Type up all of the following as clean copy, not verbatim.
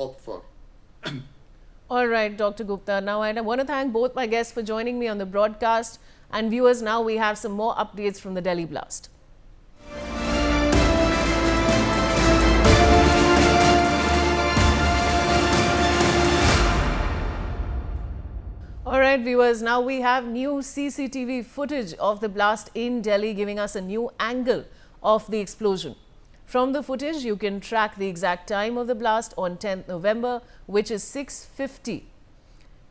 opt for. All right, Dr. Gupta. Now, I want to thank both my guests for joining me on the broadcast. And viewers, now we have some more updates from the Delhi blast. All right, viewers, now we have new CCTV footage of the blast in Delhi, giving us a new angle of the explosion. From the footage, you can track the exact time of the blast on 10th November, which is 6:50.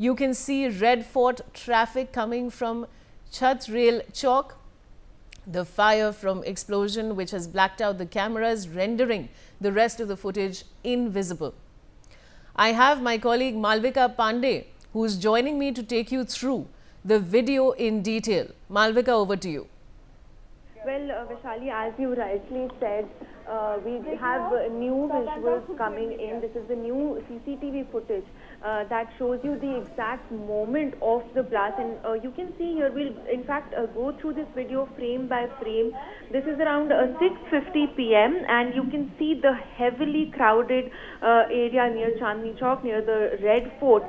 You can see Red Fort traffic coming from Chata Rail Chowk. The fire from explosion, which has blacked out the cameras, rendering the rest of the footage invisible. I have my colleague Malvika Pandey, who's joining me to take you through the video in detail. Malvika, over to you. Well, Vaishali, as you rightly said, we have new visuals coming in. This is the new CCTV footage that shows you the exact moment of the blast. And you can see here, we'll in fact go through this video frame by frame. This is around 6:50 p.m. and you can see the heavily crowded area near Chandni Chowk, near the Red Fort.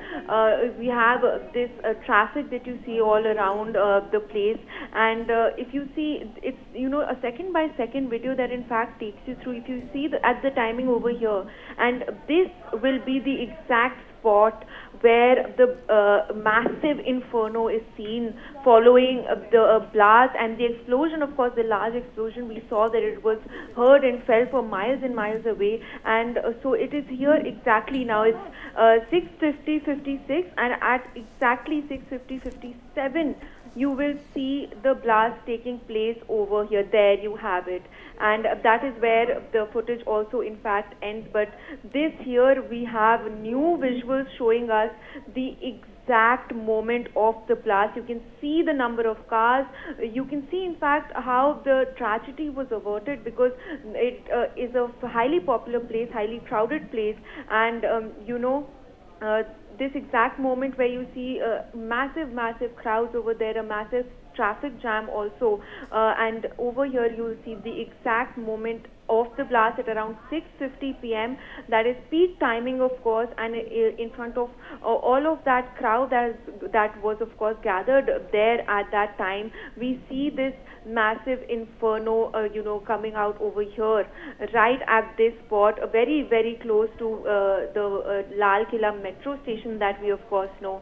We have this traffic that you see all around the place. And if you see, it's, you know, a second by second video that in fact takes you through. If you see at the timing over here, and this will be the exact spot where the massive inferno is seen following the blast and the explosion. Of course, the large explosion, we saw that it was heard and felt for miles and miles away. And so it is here exactly now. It's 6:50:56, and at exactly 6:50:57 you will see the blast taking place over here. There you have it. And that is where the footage also in fact ends. But this here, we have new visuals showing us the exact moment of the blast. You can see the number of cars. You can see in fact how the tragedy was averted, because it is a highly popular place, highly crowded place. And this exact moment where you see massive crowds over there, a massive traffic jam also, and over here you will see the exact moment of the blast at around 6:50 p.m. That is peak timing, of course, and in front of all of that crowd that was of course gathered there at that time, we see this massive inferno coming out over here right at this spot, very close to the Lal Killa metro station that we of course know.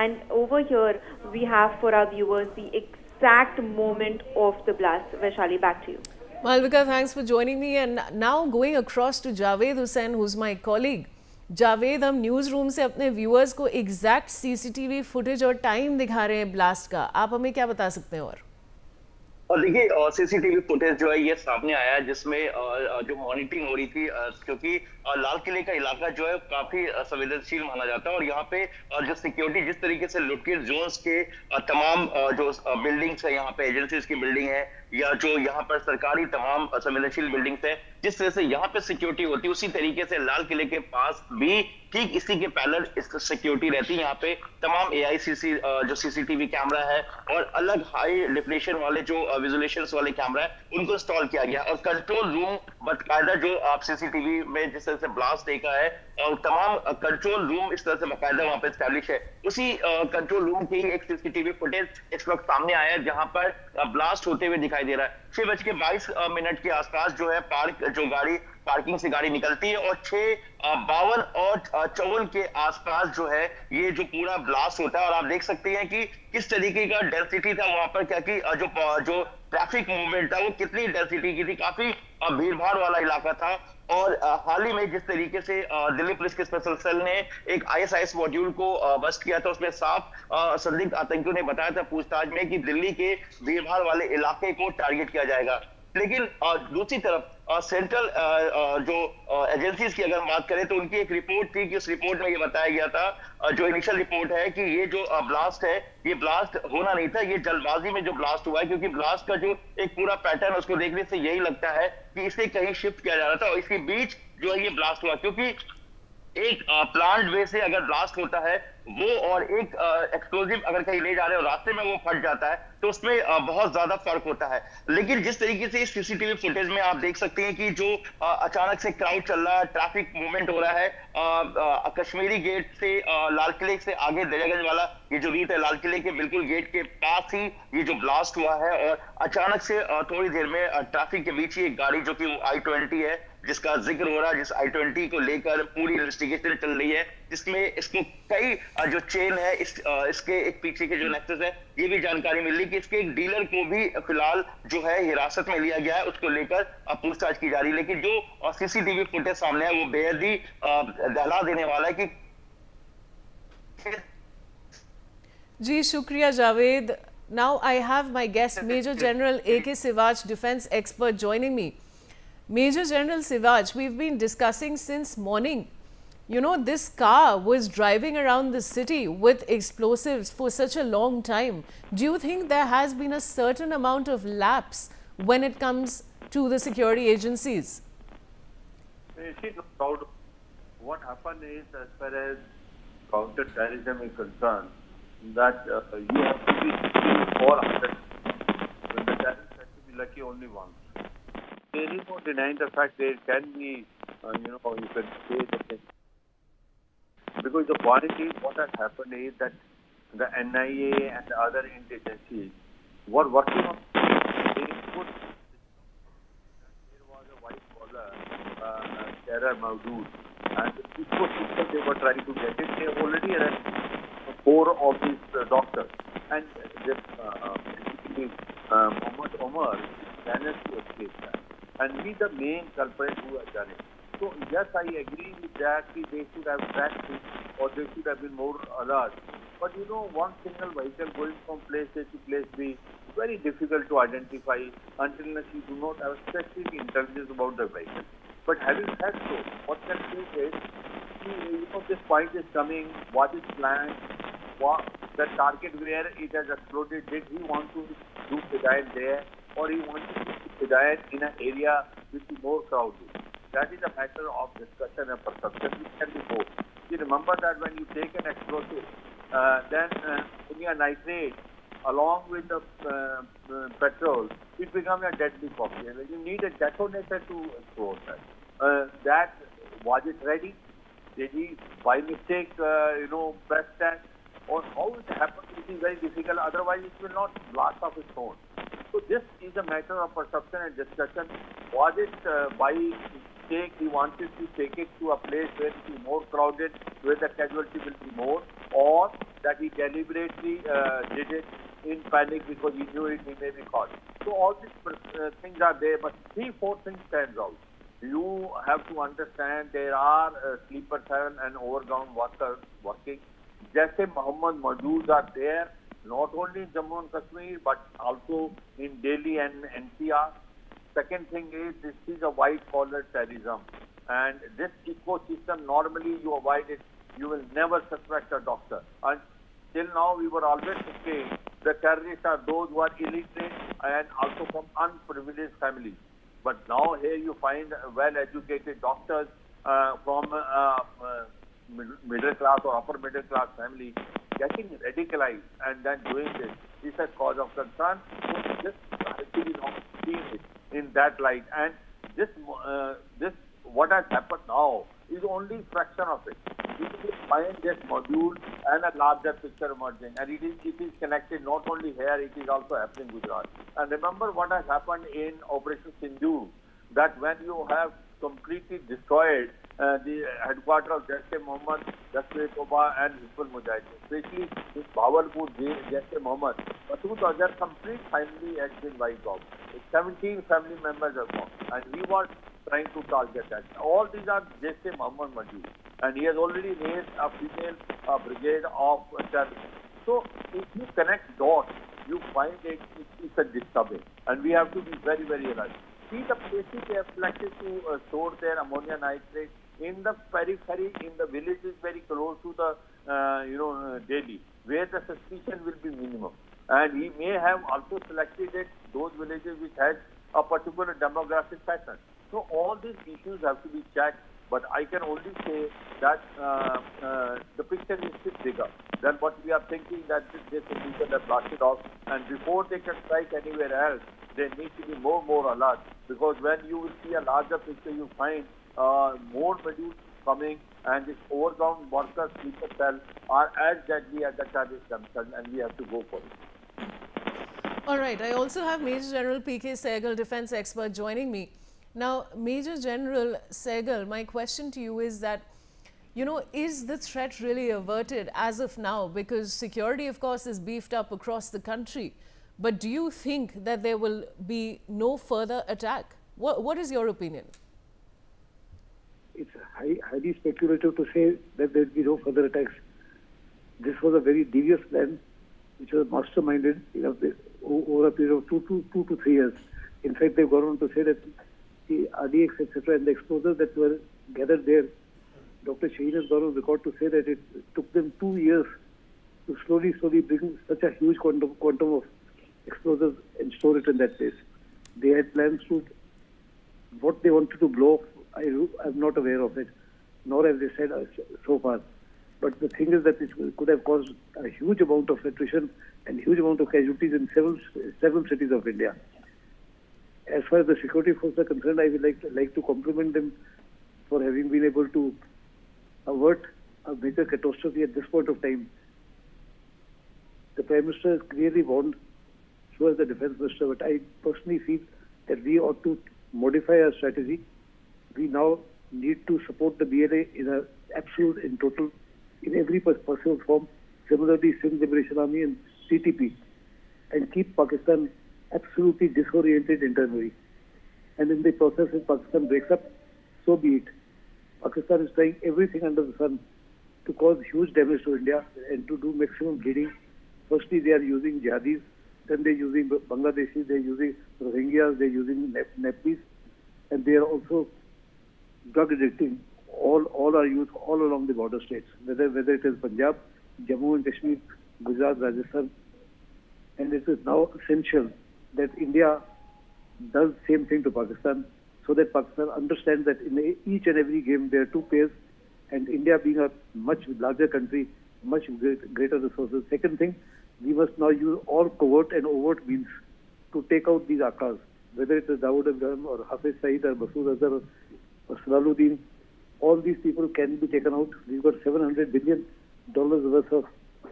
And over here we have for our viewers the exact moment of the blast. Vaishali, back to you. Malvika, thanks for joining me. And now going across to Javed Hussain, who's my colleague. Javed, हम news room से अपने viewers को exact CCTV footage और time दिखा रहे हैं blast का. आप हमें क्या बता सकते हैं? और देखिए, सीसीटीवी फुटेज जो है ये सामने आया है, जिसमें जो मॉनिटरिंग हो रही थी, क्योंकि लाल किले का इलाका जो है काफी संवेदनशील माना जाता है, और यहाँ पे जो सिक्योरिटी जिस तरीके से लुटेड जोन्स के तमाम जो बिल्डिंग्स है, यहाँ पे एजेंसीज की बिल्डिंग है या जो यहाँ पर सरकारी तमाम संवेदनशील बिल्डिंग्स है, जिस तरह से यहाँ पे सिक्योरिटी होती है, उसी तरीके से लाल किले के पास भी ठीक इसी के पैरेलल सिक्योरिटी रहती है. यहाँ पे तमाम एआईसीसी जो सीसीटीवी कैमरा है और अलग हाई डेफिनेशन वाले जो विजुलेशंस वाले कैमरा है, उनको इंस्टॉल किया गया. और कंट्रोल रूम बाकायदा, जो आप सीसीटीवी में जिस तरह से ब्लास्ट देखा है, और तमाम कंट्रोल रूम इस तरह से बाकायदा वहां पे एस्टैब्लिश है, उसी कंट्रोल रूम की एक सीसीटीवी फुटेज इस वक्त सामने आया है, जहां पर ब्लास्ट होते हुए दिखाई दे रहा है. 6:22 के आसपास जो है पार्किंग से गाड़ी निकलती है, और 6:52 और 54 के आसपास जो है ये जो पूरा ब्लास्ट होता है. और आप देख सकते हैं कि किस तरीके का डेंसिटी था वहां पर, क्या कि जो ट्रैफिक मूवमेंट था वो कितनी डेंसिटी की थी. काफी भीड़ भाड़ वाला इलाका था. और हाल ही में जिस तरीके से दिल्ली पुलिस के स्पेशल सेल ने एक आईएसआईएस मॉड्यूल को बस्ट किया था, उसमें साफ संदिग्ध आतंकियों ने बताया था पूछताछ में कि दिल्ली के भीड़ भाड़ वाले इलाके को टारगेट किया जाएगा. लेकिन दूसरी तरफ सेंट्रल जो एजेंसीज की अगर बात करें, तो उनकी एक रिपोर्ट थी कि उस रिपोर्ट में ये बताया गया था, जो इनिशियल रिपोर्ट है, कि ये जो ब्लास्ट है, ये ब्लास्ट होना नहीं था, ये जल्दबाजी में जो ब्लास्ट हुआ है. क्योंकि ब्लास्ट का जो एक पूरा पैटर्न उसको देखने से यही लगता है कि इसे कहीं शिफ्ट किया जा रहा था, और इसके बीच जो है ये ब्लास्ट हुआ. क्योंकि एक प्लांट वे से अगर ब्लास्ट होता है वो, और एक एक्सप्लोजिव अगर कहीं ले जा रहे हो रास्ते में वो फट जाता है, तो उसमें बहुत ज्यादा फर्क होता है। लेकिन जिस तरीके से इस सीसीटीवी फुटेज में आप देख सकते हैं कि जो अचानक से क्राउड चल रहा है, ट्रैफिक मूवमेंट हो रहा है, कश्मीरी गेट से लाल किले से आगे दरियागंज वाला ये जो रूट है, लाल किले के बिल्कुल गेट के पास ही ये जो ब्लास्ट हुआ है, और अचानक से थोड़ी देर में ट्रैफिक के बीच ही एक गाड़ी जो कि I-20 है जिसका जिक्र हो रहा है, जिस I-20 को लेकर पूरी इन्वेस्टिगेशन चल रही है, जिसमें इसको कई जो चेन है, इसके एक पीछे के जो नेक्सस है, ये भी जानकारी मिल रही कि इसके एक डीलर को भी फिलहाल जो है हिरासत में लिया गया है, उसको लेकर पूछताछ की जा रही है। लेकिन जो सीसीटीवी फुटेज सामने है वो बेहद ही दहला देने वाला है कि जी शुक्रिया Javed. Now I have my guest Major General A.K. Sivaj, defense expert, joining me. Major General Sivaj, we've been discussing since morning. You know, this car was driving around the city with explosives for such a long time. Do you think there has been a certain amount of lapse when it comes to the security agencies? You see, no doubt, what happened is, as far as counter-terrorism is concerned, that you have to be all under. When the terrorists have to be lucky only once. There is no denying the fact there can be, you can say that. Because the point is, what has happened is that the NIA and the other agencies were working on. They put. There was a white collar terror Maudud, and the ecosystem they were trying to get it. They already arrested 4 of these doctors, and this Muhammad Omar managed to escape that, and be the main culprit who has done it. So yes, I agree with that. They should have tracked it, or they should have been more alert. But you know, one single vehicle going from place A to place B, very difficult to identify until you do not have specific intelligence about the vehicle. But having said so, what can we say is, this point is coming, what is planned, what the target where it has exploded, did he want to do Hidayat there, or he wanted to do Hidayat in an area which is more crowded? That is a matter of discussion and perception. It can be both. You remember that when you take an explosive, then ammonium nitrate along with the petrol, it becomes a deadly cocktail. You need a detonator to explode that. That was it ready? Did he by mistake, press that? Or how it happened? It is very difficult. Otherwise, it will not blast off its own. So this is a matter of perception and discussion. Was it by mistake he wanted to take it to a place where it is more crowded, where the casualty will be more, or that he deliberately did it in panic because he knew he may be caught? So all these things are there, but 3-4 things stands out. You have to understand there are sleeper cell and overground workers working. Jaise Muhammad Maudud are there, not only in Jammu and Kashmir, but also in Delhi and NCR. Second thing is, this is a white-collar terrorism. And this ecosystem, normally you avoid it. You will never suspect a doctor. And till now, we were always saying the terrorists are those who are illiterate and also from unprivileged families. But now here you find well-educated doctors from middle class or upper middle class family getting radicalized and then doing this. This is a cause of concern. So just actually not seeing it in that light. And this what has happened now is only fraction of it. You will find this module and a larger picture emerging, and it is connected not only here, it is also happening in Gujarat. And remember what has happened in Operation Sindhu, that when you have completely destroyed the headquarters of Jaish-e-Mohammed, Lashkar-e-Toba and Hizbul Mujahideen, especially in Bawalpur, Jaish-e-Mohammed, Masood Azhar complete family has been wiped out. 17 family members have gone, and he was trying to target that. All these are Jaish-e-Mohammed Majid, and he has already raised a female brigade of terrorists. So if you connect dots, you find it's a disturbing, and we have to be very, very alert. See the places they have selected to store their ammonia nitrate in the periphery, in the villages very close to the Delhi, where the suspicion will be minimum. And he may have also selected it, those villages which has a particular demographic pattern. So all these issues have to be checked. But I can only say that the picture is still bigger than what we are thinking, that this illegal have blasted off. And before they can strike anywhere else, they need to be more alert. Because when you will see a larger picture, you find more modules coming, and this overground workers, sleeper cell, are as deadly as the terrorists themselves, and we have to go for it. All right. I also have Major General P.K. Sehgal, defense expert, joining me. Now, Major General Sehgal, my question to you is that, you know, is the threat really averted as of now? Because security, of course, is beefed up across the country. But do you think that there will be no further attack? What is your opinion? It's highly speculative to say that there will be no further attacks. This was a very devious plan, which was masterminded over a period of two to 3 years. In fact, they've gone on to say that the RDX, etc., and the explosives that were gathered there, Dr. Shaheen has gone on record to say that it took them 2 years to slowly bring such a huge quantum of explosives and store it in that place. They had plans to, what they wanted to blow up, I'm not aware of it, nor have they said so far. But the thing is that it could have caused a huge amount of attrition and huge amount of casualties in several cities of India. As far as the security forces are concerned, I would like to compliment them for having been able to avert a major catastrophe at this point of time. The Prime Minister has clearly warned, so has the Defence Minister, but I personally feel that we ought to modify our strategy. We now need to support the BLA in an absolute, in total, in every possible form. Similarly, Sindh Liberation Army and CTP, and keep Pakistan absolutely disoriented internally. And in the process, if Pakistan breaks up, so be it. Pakistan is trying everything under the sun to cause huge damage to India and to do maximum bleeding. Firstly, they are using jihadis, then they're using Bangladeshis, they're using Rohingyas, they're using Nepalese, and they are also drug addicting all our youth all along the border states, whether it is Punjab, Jammu and Kashmir, Gujarat, Rajasthan. And it is now essential that India does the same thing to Pakistan, so that Pakistan understands that in each and every game there are two pairs, and India being a much larger country, much greater resources. Second thing, we must now use all covert and overt means to take out these Akas, whether it is Dawood Ibrahim or Hafiz Saeed or Masood Azhar or Salaluddin. All these people can be taken out. We've got $700 billion worth of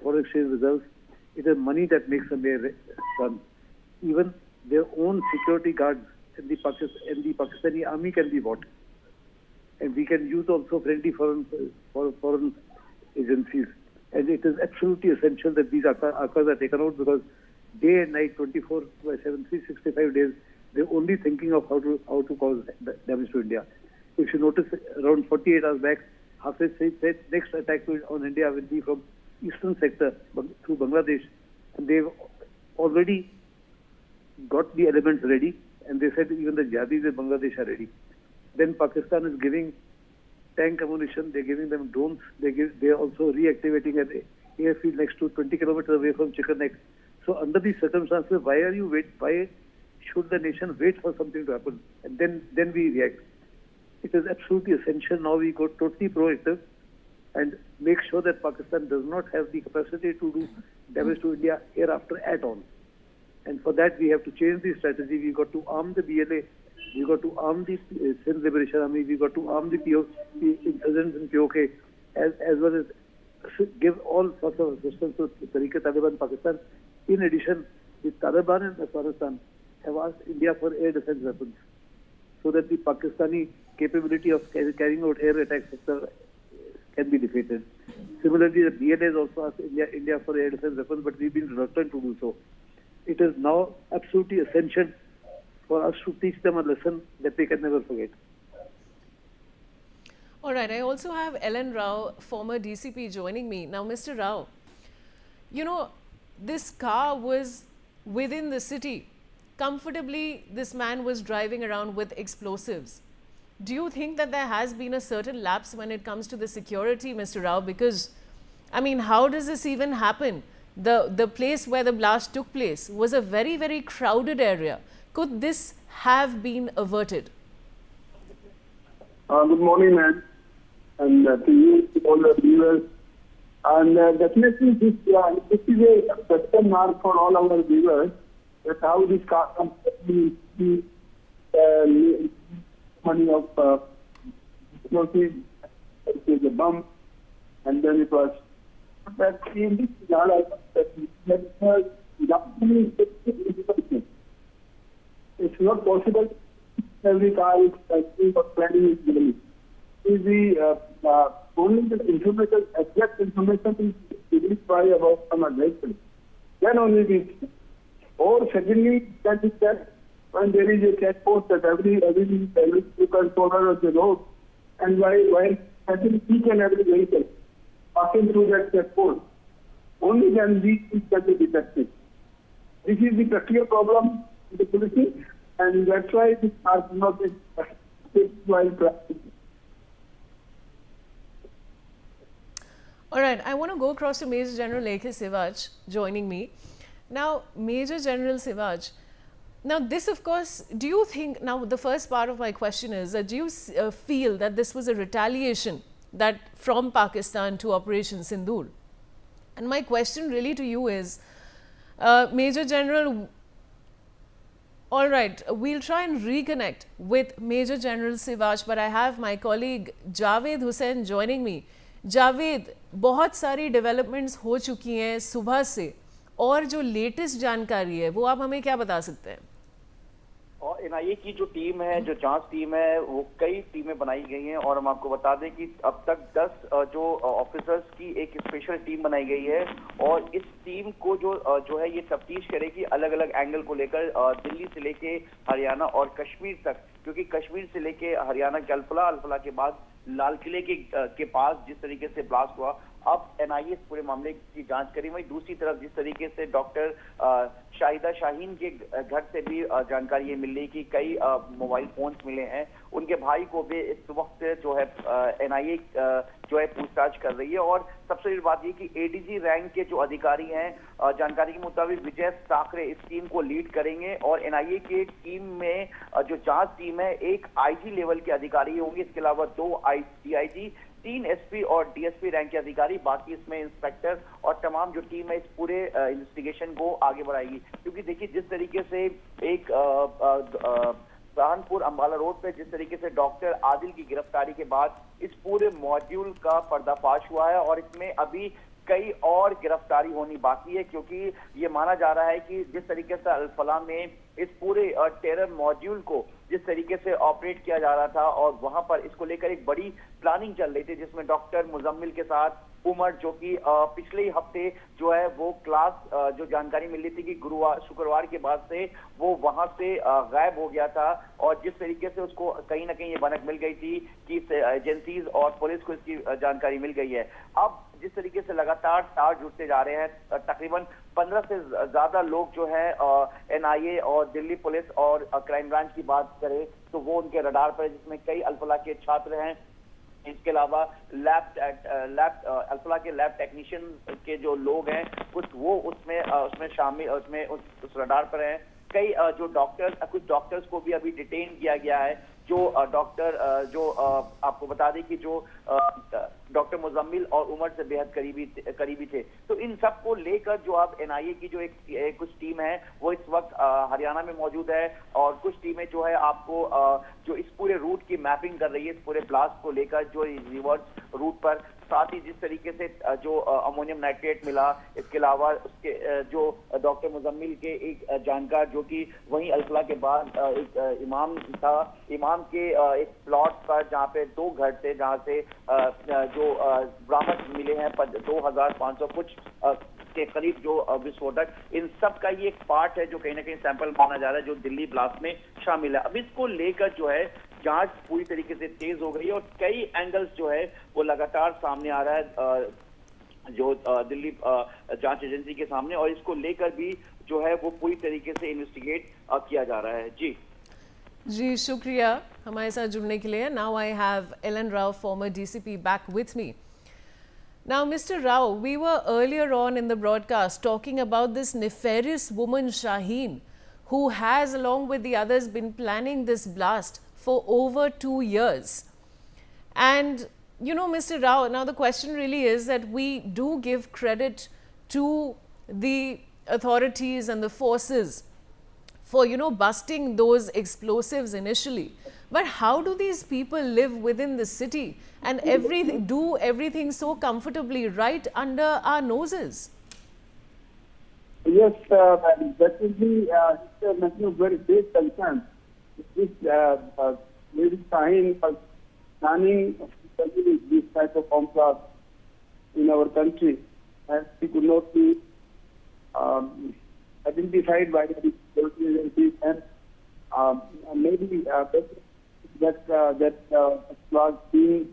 foreign exchange reserves. It is money that makes India run. Even their own security guards and the Pakistani army can be bought. And we can use also friendly foreign agencies. And it is absolutely essential that these Akas are taken out, because day and night, 24/7, 365 days, they're only thinking of how to cause damage to India. If you notice, around 48 hours back, Hafiz said next attack on India will be from eastern sector through Bangladesh, and they've already got the elements ready, and they said even the jihadis in Bangladesh are ready. Then Pakistan is giving tank ammunition, they're giving them drones, they're also reactivating an airfield next to 20 kilometers away from Chicken Neck. So under these circumstances, why should the nation wait for something to happen and then we react? It is absolutely essential now we go totally proactive and make sure that Pakistan does not have the capacity to do damage to India hereafter at all. And for that we have to change the strategy. We've got to arm the BLA, we've got to arm the Sindh Liberation Army, we've got to arm the insurgents in POK, as well as give all sorts of assistance to Tariq-e-Taliban Pakistan. In addition, the Taliban and Afghanistan have asked India for air defense weapons, so that the Pakistani capability of carrying out air attacks can be defeated. Similarly, the BLA has also asked India for air defense weapons, but we've been reluctant to do so. It is now absolutely essential for us to teach them a lesson that they can never forget. All right, I also have Ellen Rao, former DCP, joining me. Now, Mr. Rao, you know, this car was within the city. Comfortably, this man was driving around with explosives. Do you think that there has been a certain lapse when it comes to the security, Mr. Rao? Because, I mean, how does this even happen? The place where the blast took place was a very, very crowded area. Could this have been averted? Good morning, ma'am. and to you, to all the viewers. And definitely this is a question mark for all our viewers, that how this car company money of explosive, it is a bomb, and then it was that in this it's not possible. Every car is planning is given. Is the only the information, exact information is released by about some advisor. Then only this. Or secondly, that is that when there is a checkpost that every controller of the road, and while having each and every vehicle passing through that checkpost, only then these things can be detected. This is the practical problem in the policing, and that's why this are not while practicing. All right, I want to go across to Major General A.K. Sivaj joining me. Now, Major General Sivaj, now this of course, do you think, now the first part of my question is that do you feel that this was a retaliation that from Pakistan to Operation Sindoor? And my question really to you is, Major General, all right, we'll try and reconnect with Major General Sivaj, but I have my colleague Javed Hussain joining me. Javed, बहुत सारी developments हो चुकी हैं सुबह से, और जो latest जानकारी है वो आप हमें क्या बता सकते हैं? और एनआईए की जो टीम है, जो जांच टीम है, वो कई टीमें बनाई गई हैं, और हम आपको बता दें कि अब तक 10 जो ऑफिसर्स की एक स्पेशल टीम बनाई गई है, और इस टीम को जो है ये तफ्तीश करेगी अलग अलग एंगल को लेकर, दिल्ली से लेके हरियाणा और कश्मीर तक, क्योंकि कश्मीर से लेके हरियाणा के अल्फला के बाद लाल किले के पास जिस तरीके से ब्लास्ट हुआ, अब एनआईए इस पूरे मामले की जांच करी। वहीं दूसरी तरफ जिस तरीके से डॉक्टर शाहिदा शाहीन के घर से भी जानकारी ये मिल रही कि कई मोबाइल फोन्स मिले हैं, उनके भाई को भी इस वक्त जो है एनआईए जो है पूछताछ कर रही है। और सबसे बड़ी बात ये कि एडीजी रैंक के जो अधिकारी हैं, जानकारी के मुताबिक विजय साखरे इस टीम को लीड करेंगे, और एनआईए की टीम में जो जांच टीम है, एक आईजी लेवल के अधिकारी होंगे, इसके अलावा 2 डीआईजी, 3 एसपी और डीएसपी रैंक के अधिकारी, बाकी इसमें इंस्पेक्टर, और तमाम जो टीम है इस पूरे इन्वेस्टिगेशन को आगे बढ़ाएगी। क्योंकि देखिए जिस तरीके से एक सहारनपुर अंबाला रोड पे जिस तरीके से डॉक्टर आदिल की गिरफ्तारी के बाद इस पूरे मॉड्यूल का पर्दाफाश हुआ है, और इसमें अभी कई और गिरफ्तारी होनी बाकी है, क्योंकि ये माना जा रहा है कि जिस तरीके से अल्फला में इस पूरे टेरर मॉड्यूल को जिस तरीके से ऑपरेट किया जा रहा था, और वहां पर इसको लेकर एक बड़ी प्लानिंग चल रही थी, जिसमें डॉक्टर मुजम्मिल के साथ उमर, जो कि पिछले हफ्ते जो है वो क्लास जो जानकारी मिल रही थी कि शुक्रवार के बाद से वो वहां से गायब हो गया था, और जिस तरीके से उसको कहीं ना कहीं ये भनक मिल गई थी कि एजेंसीज और पुलिस को इसकी जानकारी मिल गई है। अब जिस तरीके से लगातार तार जुड़ते जा रहे हैं, तकरीबन 15 से ज्यादा लोग जो है एनआईए और दिल्ली पुलिस और क्राइम ब्रांच की बात करें तो वो उनके रडार पर, जिसमें कई अल्फला के छात्र हैं, इसके अलावा अल्फला के लैब टेक्नीशियन के जो लोग हैं कुछ वो उसमें शामिल, उस रडार पर हैं। कई जो कुछ डॉक्टर्स को भी अभी डिटेन किया गया है, जो डॉक्टर आपको बता दें कि जो डॉक्टर मुजम्मिल और उमर से बेहद करीबी थे। तो इन सब को लेकर जो अब एनआईए की जो एक कुछ टीम है वो इस वक्त हरियाणा में मौजूद है, और कुछ टीमें जो है आपको जो इस पूरे रूट की मैपिंग कर रही है, इस पूरे ब्लास्ट को लेकर, जो रिवर्स रूट पर, साथ ही जिस तरीके से जो अमोनियम नाइट्रेट मिला, इसके अलावा उसके जो डॉक्टर मुजम्मिल के एक जानकार जो कि वहीं अल्फला के बाद एक इमाम था, इमाम के एक प्लॉट पर जहाँ पे 2 घर थे, जहाँ से जो बरामद मिले हैं 2500 कुछ के करीब जो विस्फोटक, इन सब का ये एक पार्ट है जो कहीं ना कहीं सैंपल माना जा रहा है, जो दिल्ली ब्लास्ट में शामिल है। अब इसको लेकर जो है जांच पूरी तरीके से तेज हो गई है, और कई एंगल्स जो है वो लगातार सामने आ रहा है जो दिल्ली जांच एजेंसी के सामने, और इसको लेकर भी जो है वो पूरी तरीके से इन्वेस्टिगेट किया जा रहा है। जी शुक्रिया हमारे साथ जुड़ने के लिए। Now I have Alan Rao, former DCP, back with me. Now, Mr. Rao, we were earlier on in the broadcast talking about this nefarious woman Shaheen, who has, along with the others, been planning this blast for over 2 years. And you know, Mr. Rao, now the question really is that we do give credit to the authorities and the forces for, you know, busting those explosives initially. But how do these people live within the city and do everything so comfortably right under our noses? Yes, that will be it's a matter of very big concern. This very fine planning of this type of conflict in our country, as it could not be identified by the security agencies, and maybe that was being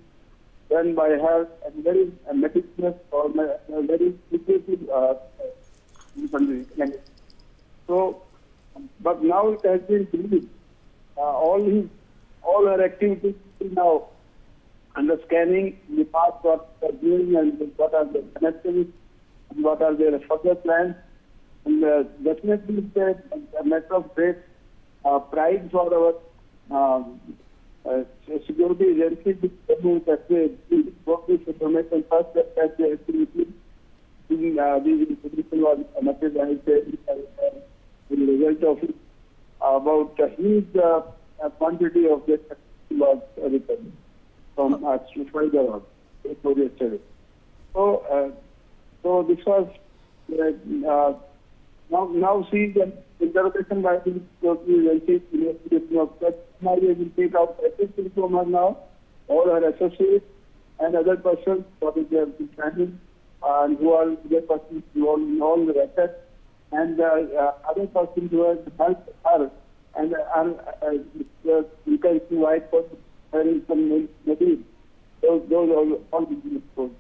done by her and very meticulous or very secretive. So, but now it has been released. All her activities now under scanning the past, what they are doing and what are the connections and what are their further plans. And definitely it's a matter of great pride for our security agencies that they got this information first that they actually these information was materialized in the result of it, about a huge quantity of this was recovered from Hyderabad yesterday. So this was now see the interpretation by the security agencies, investigation of that. Now they will take out everything from her now, all her associates and other persons for which they have been planning, and who are the persons involved in all the assets, and other persons who have helped her, and you can see why for her some material. Those all will be exposed.